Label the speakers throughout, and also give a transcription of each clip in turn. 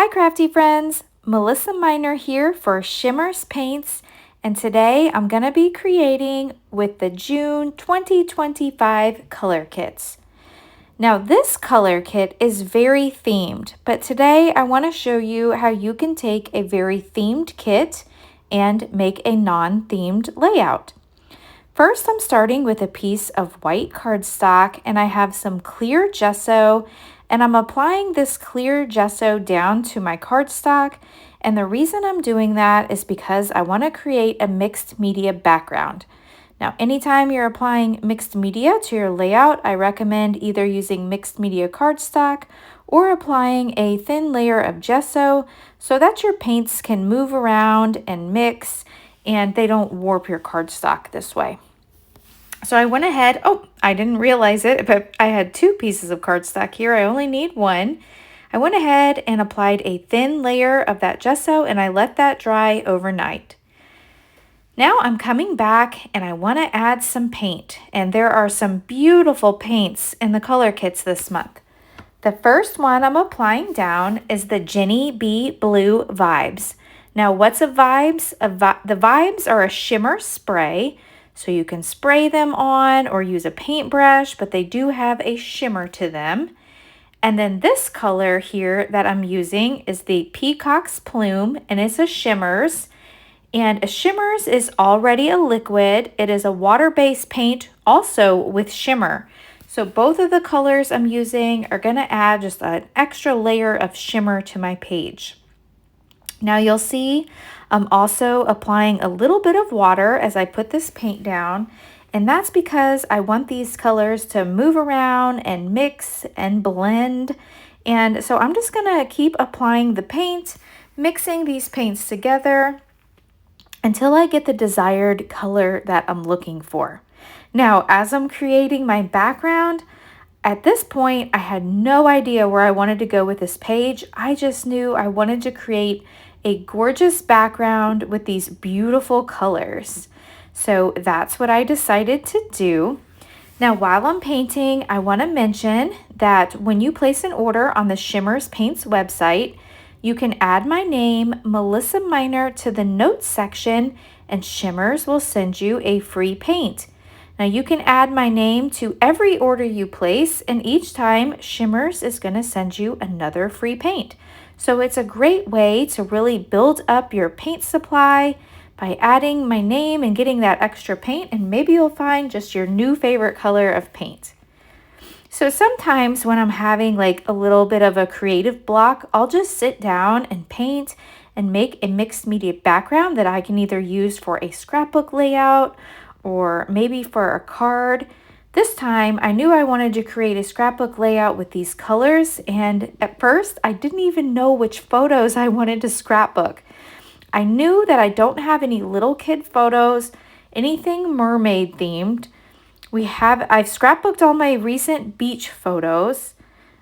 Speaker 1: Hi crafty friends, Melissa Minor here for Shimmerz Paints, and today I'm going to be creating with the June 2025 color kits. Now this color kit is very themed, but today I want to show you how you can take a very themed kit and make a non-themed layout. First, I'm starting with a piece of white cardstock, and I have some clear gesso, and I'm applying this clear gesso down to my cardstock. And the reason I'm doing that is because I want to create a mixed media background. Now, anytime you're applying mixed media to your layout, I recommend either using mixed media cardstock or applying a thin layer of gesso so that your paints can move around and mix and they don't warp your cardstock this way. So I went ahead, I didn't realize it, but I had two pieces of cardstock here. I only need one. I went ahead and applied a thin layer of that gesso and I let that dry overnight. Now I'm coming back and I want to add some paint, and there are some beautiful paints in the color kits this month. The first one I'm applying down is the Jenny B Blue Vibes. Now what's a Vibes? The Vibes are a shimmer spray, so you can spray them on or use a paintbrush, but they do have a shimmer to them. And then this color here that I'm using is the Peacock's Plume, and it's a Shimmerz. And a Shimmerz is already a liquid. It is a water-based paint also with shimmer. So both of the colors I'm using are going to add just an extra layer of shimmer to my page. Now you'll see I'm also applying a little bit of water as I put this paint down, and that's because I want these colors to move around and mix and blend. And so I'm just going to keep applying the paint, mixing these paints together until I get the desired color that I'm looking for. Now, as I'm creating my background, at this point, I had no idea where I wanted to go with this page. I just knew I wanted to create a gorgeous background with these beautiful colors. So that's what I decided to do. Now, while I'm painting, I want to mention that when you place an order on the Shimmerz Paints website, you can add my name, Melissa Minor, to the notes section, and Shimmerz will send you a free paint. Now you can add my name to every order you place, and each time Shimmerz is going to send you another free paint. So it's a great way to really build up your paint supply by adding my name and getting that extra paint, and maybe you'll find just your new favorite color of paint. So sometimes when I'm having like a little bit of a creative block, I'll just sit down and paint and make a mixed media background that I can either use for a scrapbook layout or maybe for a card. This time I knew I wanted to create a scrapbook layout with these colors, and at first I didn't even know which photos I wanted to scrapbook. I knew that I don't have any little kid photos, anything mermaid themed. I've scrapbooked all my recent beach photos.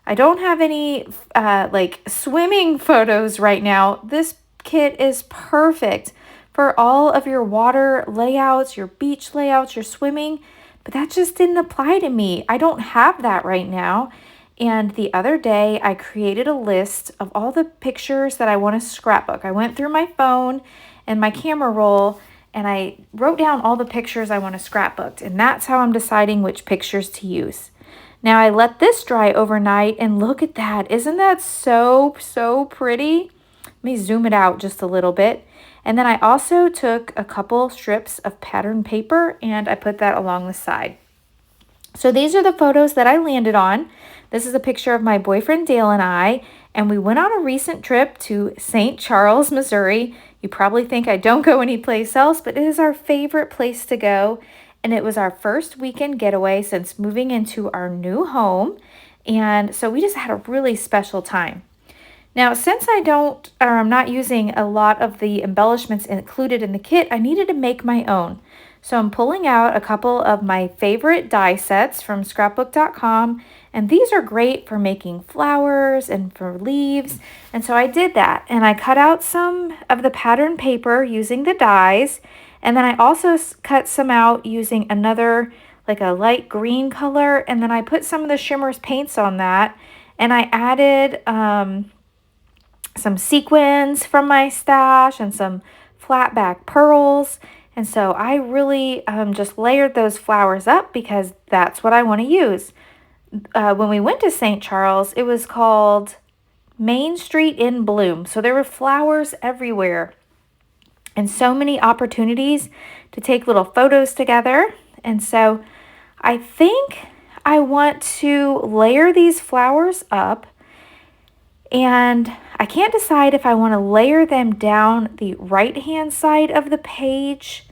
Speaker 1: I don't have any like swimming photos right now. This kit is perfect for all of your water layouts, your beach layouts, your swimming, but that just didn't apply to me. I don't have that right now. And the other day I created a list of all the pictures that I want to scrapbook. I went through my phone and my camera roll, and I wrote down all the pictures I want to scrapbook, and that's how I'm deciding which pictures to use. Now I let this dry overnight, and look at that. Isn't that so pretty? Let me zoom it out just a little bit. And then I also took a couple strips of pattern paper and I put that along the side. So these are the photos that I landed on. This is a picture of my boyfriend Dale and I, and we went on a recent trip to St. Charles, Missouri. You probably think I don't go anyplace else, but it is our favorite place to go. And it was our first weekend getaway since moving into our new home. And so we just had a really special time. Now, since I'm not using a lot of the embellishments included in the kit, I needed to make my own. So I'm pulling out a couple of my favorite die sets from scrapbook.com, and these are great for making flowers and for leaves. And so I did that, and I cut out some of the pattern paper using the dies, and then I also cut some out using another, like a light green color, and then I put some of the Shimmerz paints on that, and I added some sequins from my stash and some flat back pearls. And so I really just layered those flowers up because that's what I want to use. When we went to St. Charles, it was called Main Street in Bloom. So there were flowers everywhere and so many opportunities to take little photos together. And so I think I want to layer these flowers up, and I can't decide if I want to layer them down the right-hand side of the page.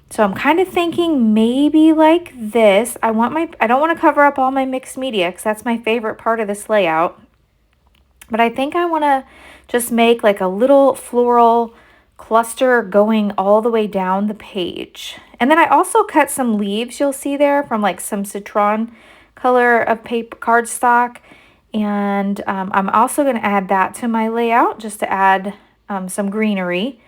Speaker 1: So I'm kind of thinking maybe like this. I don't want to cover up all my mixed media because that's my favorite part of this layout. But I think I want to just make like a little floral cluster going all the way down the page. And then I also cut some leaves, you'll see there, from like some citron color of paper cardstock. And I'm also going to add that to my layout just to add some greenery.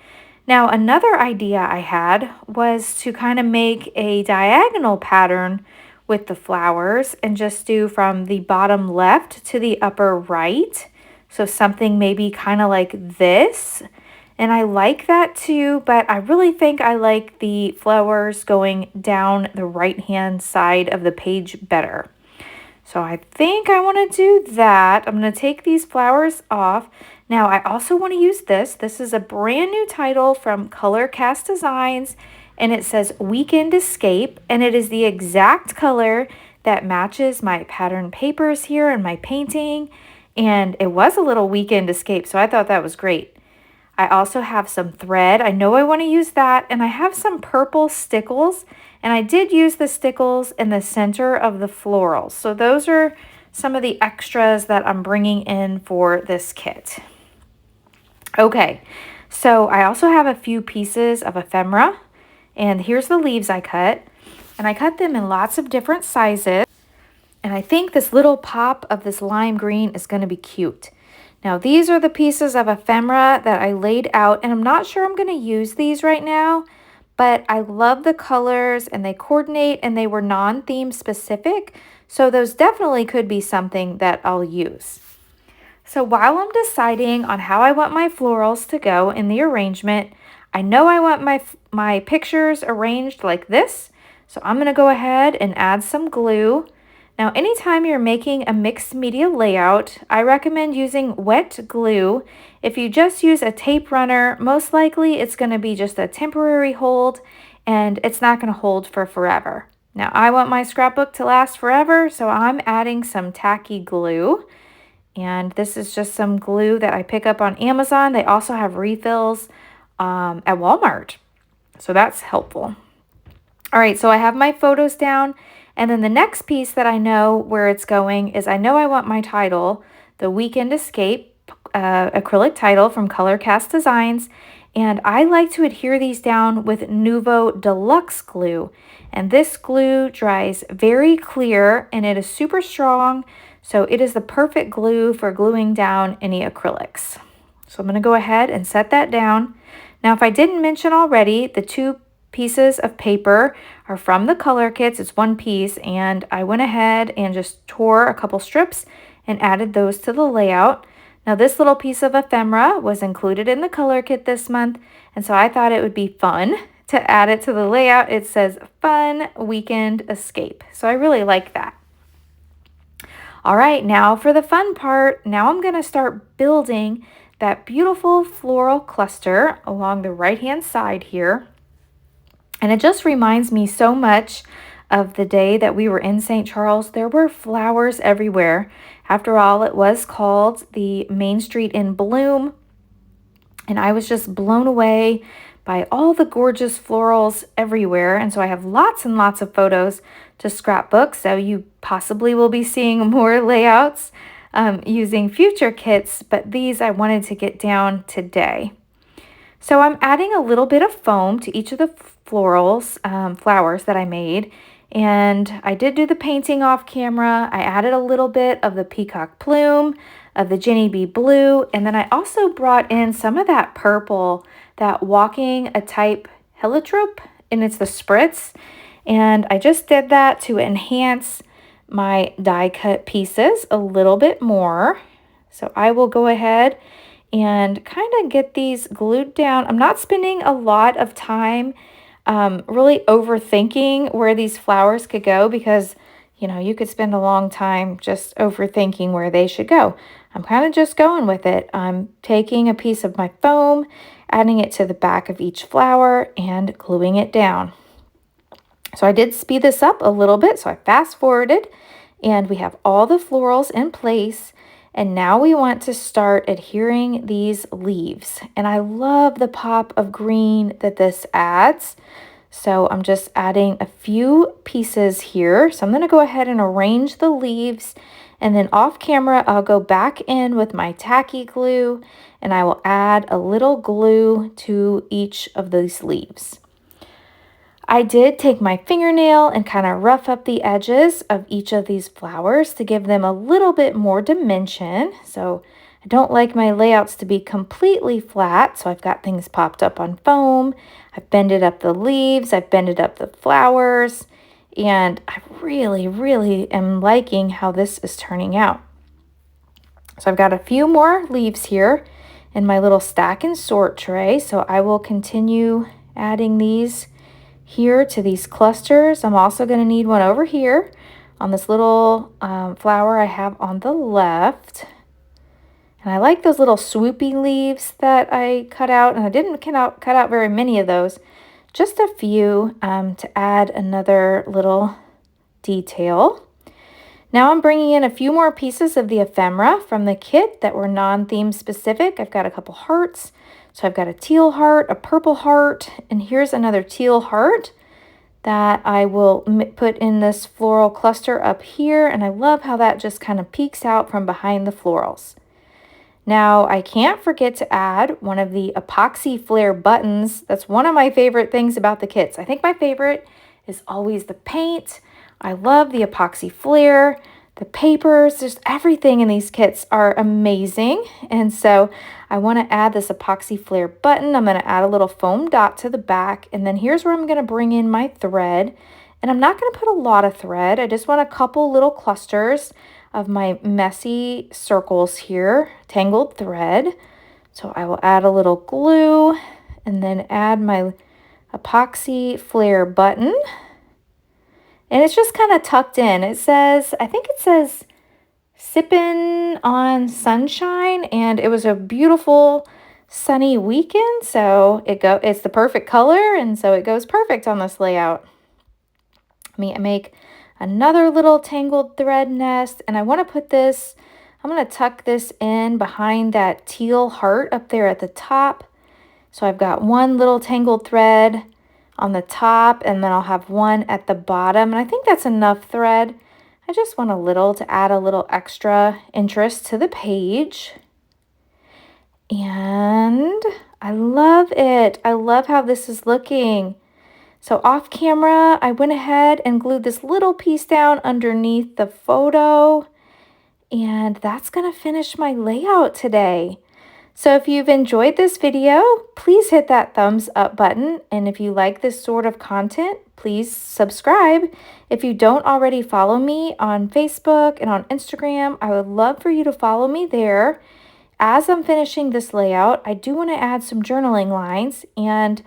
Speaker 1: Now, another idea I had was to kind of make a diagonal pattern with the flowers and just do from the bottom left to the upper right. So something maybe kind of like this. And I like that too, but I really think I like the flowers going down the right-hand side of the page better. So I think I want to do that. I'm going to take these flowers off. Now I also want to use this. This is a brand new title from Color Cast Designs, and it says Weekend Escape, and it is the exact color that matches my pattern papers here and my painting. And it was a little weekend escape, so I thought that was great. I also have some thread. I know I want to use that. And I have some purple stickles. And I did use the stickles in the center of the florals. So those are some of the extras that I'm bringing in for this kit. Okay, so I also have a few pieces of ephemera. And here's the leaves I cut. And I cut them in lots of different sizes. And I think this little pop of this lime green is going to be cute. Now, these are the pieces of ephemera that I laid out, and I'm not sure I'm going to use these right now, but I love the colors and they coordinate and they were non-theme specific, so those definitely could be something that I'll use. So while I'm deciding on how I want my florals to go in the arrangement, I know I want my pictures arranged like this, so I'm going to go ahead and add some glue. Now, anytime you're making a mixed media layout, I recommend using wet glue. If you just use a tape runner, most likely it's going to be just a temporary hold and it's not going to hold for forever. Now, I want my scrapbook to last forever, so I'm adding some tacky glue. And this is just some glue that I pick up on Amazon. They also have refills at Walmart, so that's helpful. All right, so I have my photos down. And then the next piece that I know where it's going is I know I want my title, the Weekend Escape acrylic title from Color Cast Designs. And I like to adhere these down with Nouveau Deluxe glue. And this glue dries very clear and it is super strong. So it is the perfect glue for gluing down any acrylics. So I'm going to go ahead and set that down. Now, if I didn't mention already, the two pieces of paper are from the Color Kitz. It's one piece, and I went ahead and just tore a couple strips and added those to the layout. Now, this little piece of ephemera was included in the Color Kit this month, and so I thought it would be fun to add it to the layout. It says Fun Weekend Escape, so I really like that. All right, now for the fun part. Now I'm going to start building that beautiful floral cluster along the right-hand side here. And it just reminds me so much of the day that we were in St. Charles. There were flowers everywhere. After all, it was called the Main Street in Bloom. And I was just blown away by all the gorgeous florals everywhere. And so I have lots and lots of photos to scrapbook. So you possibly will be seeing more layouts using future kits. But these I wanted to get down today. So I'm adding a little bit of foam to each of the florals, flowers that I made. And I did do the painting off camera. I added a little bit of the peacock plume, of the Jenny Bee blue, and then I also brought in some of that purple, that walking a type heliotrope, and it's the spritz. And I just did that to enhance my die cut pieces a little bit more. So I will go ahead and kind of get these glued down. I'm not spending a lot of time really overthinking where these flowers could go because, you know, you could spend a long time just overthinking where they should go. I'm kind of just going with it. I'm taking a piece of my foam, adding it to the back of each flower, and gluing it down. So I did speed this up a little bit, so I fast forwarded, and we have all the florals in place. And now we want to start adhering these leaves. And I love the pop of green that this adds. So I'm just adding a few pieces here. So I'm going to go ahead and arrange the leaves. And then off camera, I'll go back in with my tacky glue and I will add a little glue to each of these leaves. I did take my fingernail and kind of rough up the edges of each of these flowers to give them a little bit more dimension. So I don't like my layouts to be completely flat, so I've got things popped up on foam. I've bended up the leaves, I've bended up the flowers, and I really am liking how this is turning out. So I've got a few more leaves here in my little stack and sort tray, so I will continue adding these here to these clusters. I'm also going to need one over here on this little flower I have on the left. And I like those little swoopy leaves that I cut out, and I didn't cut out very many of those, just a few to add another little detail. Now I'm bringing in a few more pieces of the ephemera from the kit that were non-theme specific. I've got a couple hearts. So I've got a teal heart, a purple heart, and here's another teal heart that I will put in this floral cluster up here. And I love how that just kind of peeks out from behind the florals. Now I can't forget to add one of the epoxy flare buttons. That's one of my favorite things about the kits. I think my favorite is always the paint. I love the epoxy flare. The papers, just everything in these kits are amazing. And so I want to add this epoxy flare button. I'm going to add a little foam dot to the back. And then here's where I'm going to bring in my thread. And I'm not going to put a lot of thread. I just want a couple little clusters of my messy circles here, tangled thread. So I will add a little glue and then add my epoxy flare button. And it's just kind of tucked in. It says, I think it says sippin' on sunshine, and it was a beautiful sunny weekend, so it's the perfect color, and so it goes perfect on this layout. I make another little tangled thread nest, and I want to put this, I'm going to tuck this in behind that teal heart up there at the top. So I've got one little tangled thread on the top, and then I'll have one at the bottom, and I think that's enough thread. I just want a little to add a little extra interest to the page. And I love it. I love how this is looking. So off camera, I went ahead and glued this little piece down underneath the photo, and that's gonna finish my layout today. So if you've enjoyed this video, please hit that thumbs up button. And if you like this sort of content, please subscribe. If you don't already follow me on Facebook and on Instagram, I would love for you to follow me there. As I'm finishing this layout, I do want to add some journaling lines. And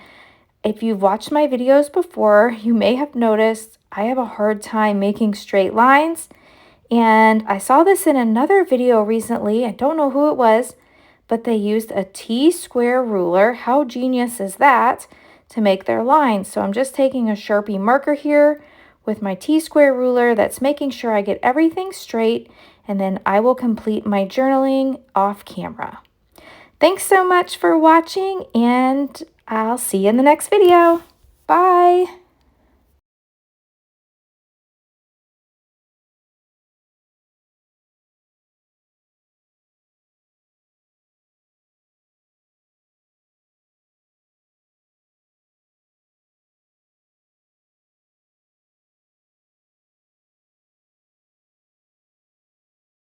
Speaker 1: if you've watched my videos before, you may have noticed I have a hard time making straight lines. And I saw this in another video recently. I don't know who it was, but they used a T-square ruler. How genius is that to make their lines? So I'm just taking a Sharpie marker here with my T-square ruler that's making sure I get everything straight, and then I will complete my journaling off camera. Thanks so much for watching, and I'll see you in the next video. Bye.